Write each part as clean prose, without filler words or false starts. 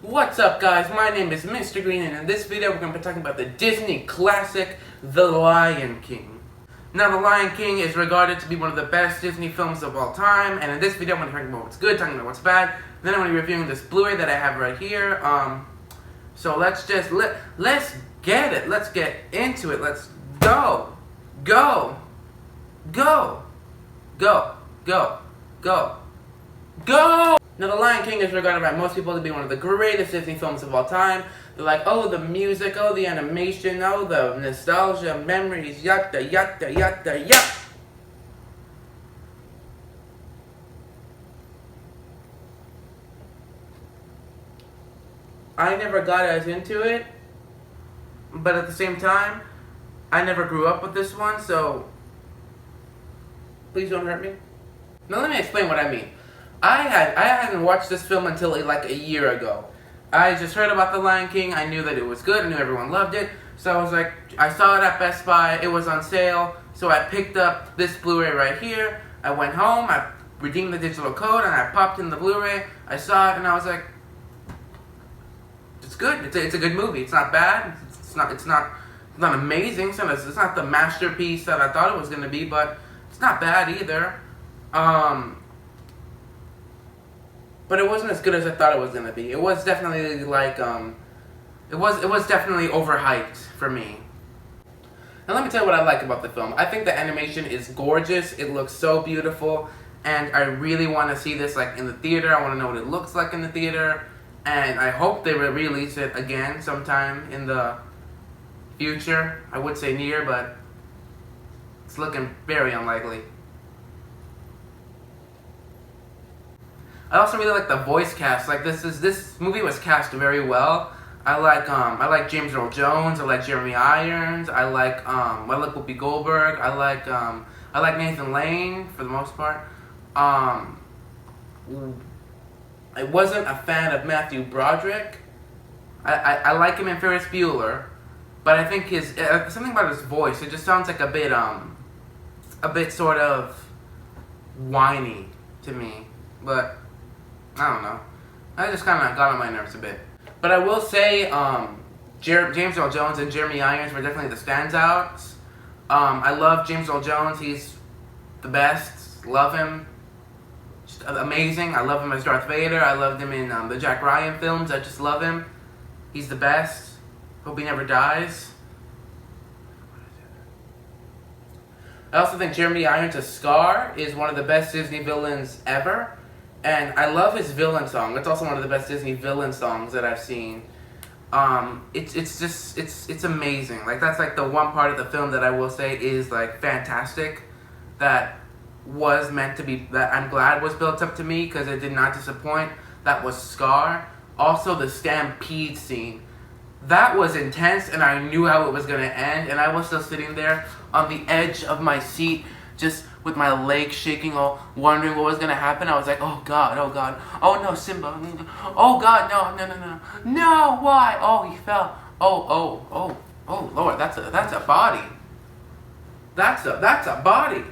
What's up, guys? My name is Mr. Green, and in this video we're going to be talking about the Disney classic, The Lion King. Now, The Lion King is regarded to be one of the best Disney films of all time, and in this video I'm going to talk about what's good, talking about what's bad, then I'm going to be reviewing this Blu-ray that I have right here. So let's get it. Let's get into it. Let's go. Go. Now, The Lion King is regarded by most people to be one of the greatest Disney films of all time. They're like, oh, the music, oh, the animation, oh, the nostalgia, memories, yada, yada, yada, yada. I never got as into it, but at the same time, I never grew up with this one, so please don't hurt me. Now, let me explain what I mean. I hadn't watched this film until like a year ago. I just heard about The Lion King. I knew that it was good. I knew everyone loved it. So I was like, I saw it at Best Buy. It was on sale. So I picked up this Blu-ray right here. I went home. I redeemed the digital code and I popped in the Blu-ray. I saw it and I was like, it's good. It's a good movie. It's not bad. It's not amazing. It's not the masterpiece that I thought it was going to be, but it's not bad either. But it wasn't as good as I thought it was gonna be. It was definitely like it was definitely overhyped for me. Now let me tell you what I like about the film. I think the animation is gorgeous. It looks so beautiful, and I really want to see this like in the theater. I want to know what it looks like in the theater, and I hope they will release it again sometime in the future. I would say near, but it's looking very unlikely. I also really like the voice cast. Like this movie was cast very well. I like James Earl Jones. I like Jeremy Irons. I like Whoopi Goldberg. I like Nathan Lane for the most part. I wasn't a fan of Matthew Broderick. I like him in Ferris Bueller, but I think his something about his voice. It just sounds like a bit sort of whiny to me, but. I don't know. I just kind of got on my nerves a bit. But I will say, James Earl Jones and Jeremy Irons were definitely the standouts. I love James Earl Jones. He's the best. Love him. Just amazing. I love him as Darth Vader. I loved him in the Jack Ryan films. I just love him. He's the best. Hope he never dies. I also think Jeremy Irons as Scar is one of the best Disney villains ever. And I love his villain song. It's also one of the best Disney villain songs that I've seen. It's amazing. Like that's like the one part of the film that I will say is like fantastic. That was meant to be. That I'm glad was built up to me because it did not disappoint. That was Scar. Also the stampede scene. That was intense, and I knew how it was gonna end. And I was still sitting there on the edge of my seat, just with my legs shaking, all wondering what was gonna happen. I was like, oh god, oh no, Simba, oh god, no, why? Oh, he fell. Oh, Lord, that's a body. That's a body.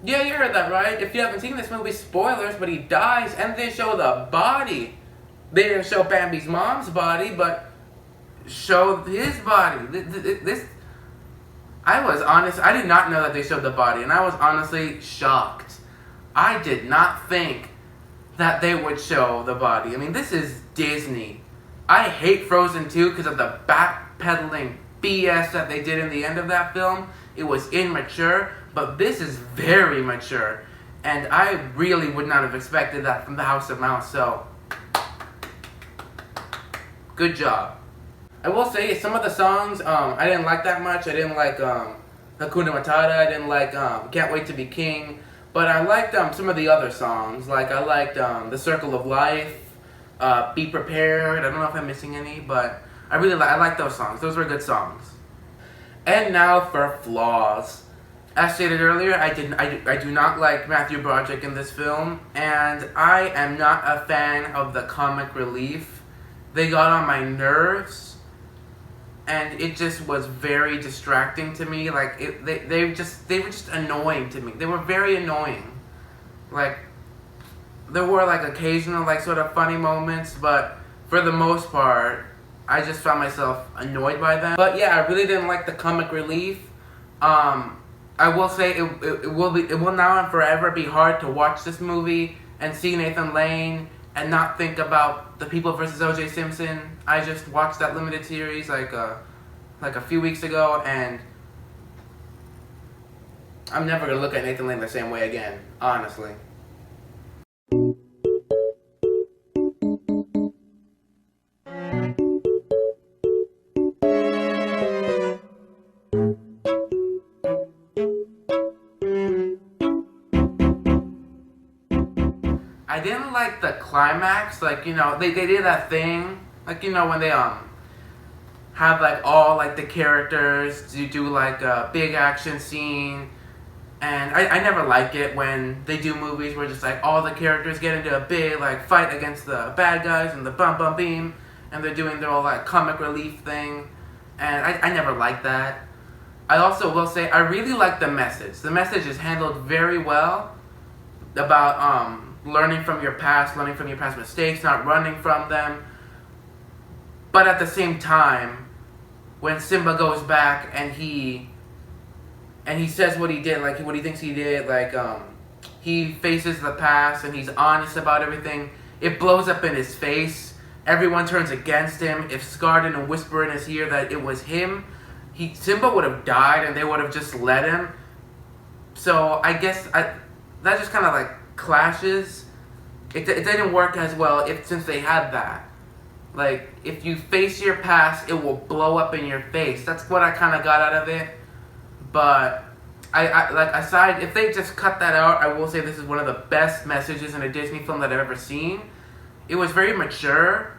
Yeah, you heard that right. If you haven't seen this movie, spoilers, but he dies, and they show the body. They didn't show Bambi's mom's body, but show his body. I was honest, I did not know that they showed the body, and I was honestly shocked. I did not think that they would show the body. I mean, this is Disney. I hate Frozen 2 because of the backpedaling BS that they did in the end of that film. It was immature, but this is very mature, and I really would not have expected that from the House of Mouse, so good job. I will say, some of the songs, I didn't like that much. I didn't like Hakuna Matata. I didn't like Can't Wait to Be King. But I liked some of the other songs. Like, I liked The Circle of Life, Be Prepared. I don't know if I'm missing any, but I like those songs. Those were good songs. And now for flaws. As stated earlier, I do not like Matthew Broderick in this film. And I am not a fan of the comic relief. They got on my nerves. And it just was very distracting to me. Like they were just annoying to me. They were very annoying. Like there were like occasional like sort of funny moments, but for the most part, I just found myself annoyed by them. But yeah, I really didn't like the comic relief. I will say it will now and forever be hard to watch this movie and see Nathan Lane and not think about The People vs. O.J. Simpson. I just watched that limited series like a few weeks ago, and I'm never gonna look at Nathan Lane the same way again, honestly. I didn't like the climax, like, you know, they did that thing, like, you know, when they have like all like the characters do like a big action scene, and I never like it when they do movies where just like all the characters get into a big like fight against the bad guys and the bum bum beam, and they're doing their whole like comic relief thing, and I never like that. I also will say I really like the message. The message is handled very well about learning from your past mistakes, not running from them. But at the same time, when Simba goes back and he says what he did, like what he thinks he did, like he faces the past and he's honest about everything, it blows up in his face. Everyone turns against him. If Scar didn't whisper in his ear that it was him, Simba would have died and they would have just let him. So I guess that just kind of like clashes. It didn't work as well since they had that. Like, if you face your past, it will blow up in your face. That's what I kind of got out of it. But if they just cut that out, I will say this is one of the best messages in a Disney film that I've ever seen. It was very mature.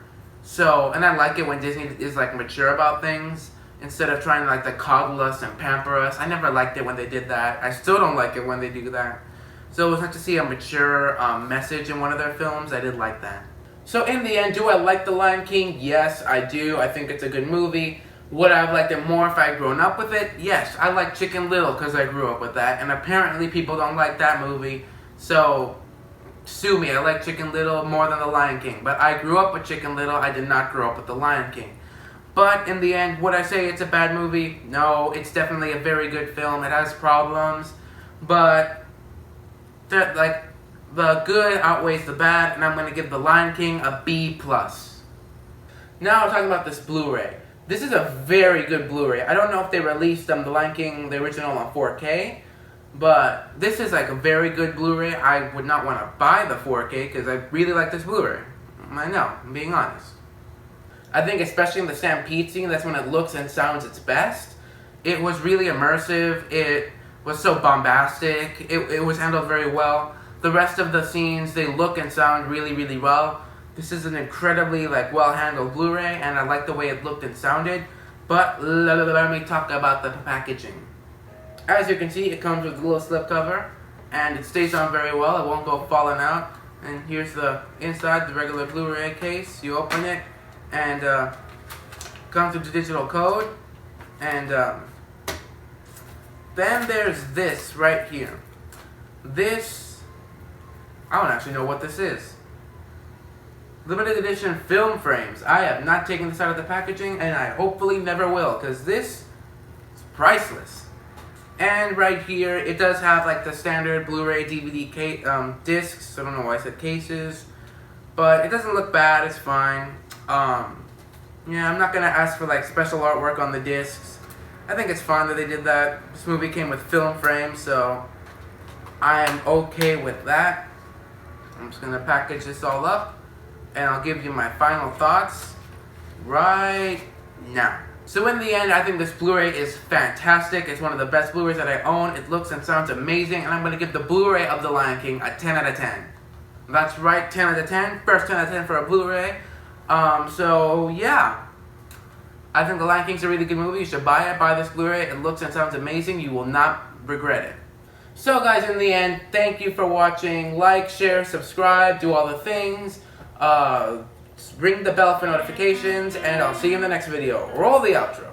And I like it when Disney is like mature about things instead of trying to like to coddle us and pamper us. I never liked it when they did that. I still don't like it when they do that. So it was nice to see a mature message in one of their films. I did like that. So in the end, do I like The Lion King? Yes, I do. I think it's a good movie. Would I have liked it more if I had grown up with it? Yes, I like Chicken Little because I grew up with that. And apparently people don't like that movie. So sue me, I like Chicken Little more than The Lion King. But I grew up with Chicken Little. I did not grow up with The Lion King. But in the end, would I say it's a bad movie? No, it's definitely a very good film. It has problems. But the good outweighs the bad, and I'm going to give The Lion King a B+. Now I'm talking about this Blu-ray. This is a very good Blu-ray. I don't know if they released The Lion King, the original, on 4K, but this is like a very good Blu-ray. I would not want to buy the 4K because I really like this Blu-ray. I know, I'm being honest. I think especially in the stampede scene, that's when it looks and sounds its best. It was really immersive. It was so bombastic. It was handled very well. The rest of the scenes, they look and sound really, really well. This is an incredibly well-handled Blu-ray, and I like the way it looked and sounded. But let me talk about the packaging. As you can see, it comes with a little slipcover, and it stays on very well. It won't go falling out. And here's the inside, the regular Blu-ray case. You open it, and comes with the digital code, and then there's this right here. This, I don't actually know what this is. Limited edition film frames. I have not taken this out of the packaging, and I hopefully never will, because this is priceless. And right here, it does have like the standard Blu-ray DVD discs. I don't know why I said cases, but it doesn't look bad. It's fine. Yeah, I'm not gonna ask for like special artwork on the discs. I think it's fine that they did that. This movie came with film frames, so I am okay with that. I'm just gonna package this all up, and I'll give you my final thoughts right now. So in the end, I think this Blu-ray is fantastic. It's one of the best Blu-rays that I own. It looks and sounds amazing, and I'm gonna give the Blu-ray of The Lion King a 10 out of 10. That's right, 10 out of 10. First 10 out of 10 for a Blu-ray. So yeah. I think The Lion King's a really good movie. You should buy it. Buy this Blu-ray. It looks and sounds amazing. You will not regret it. So guys, in the end, thank you for watching. Like, share, subscribe, do all the things. Ring the bell for notifications, and I'll see you in the next video. Roll the outro.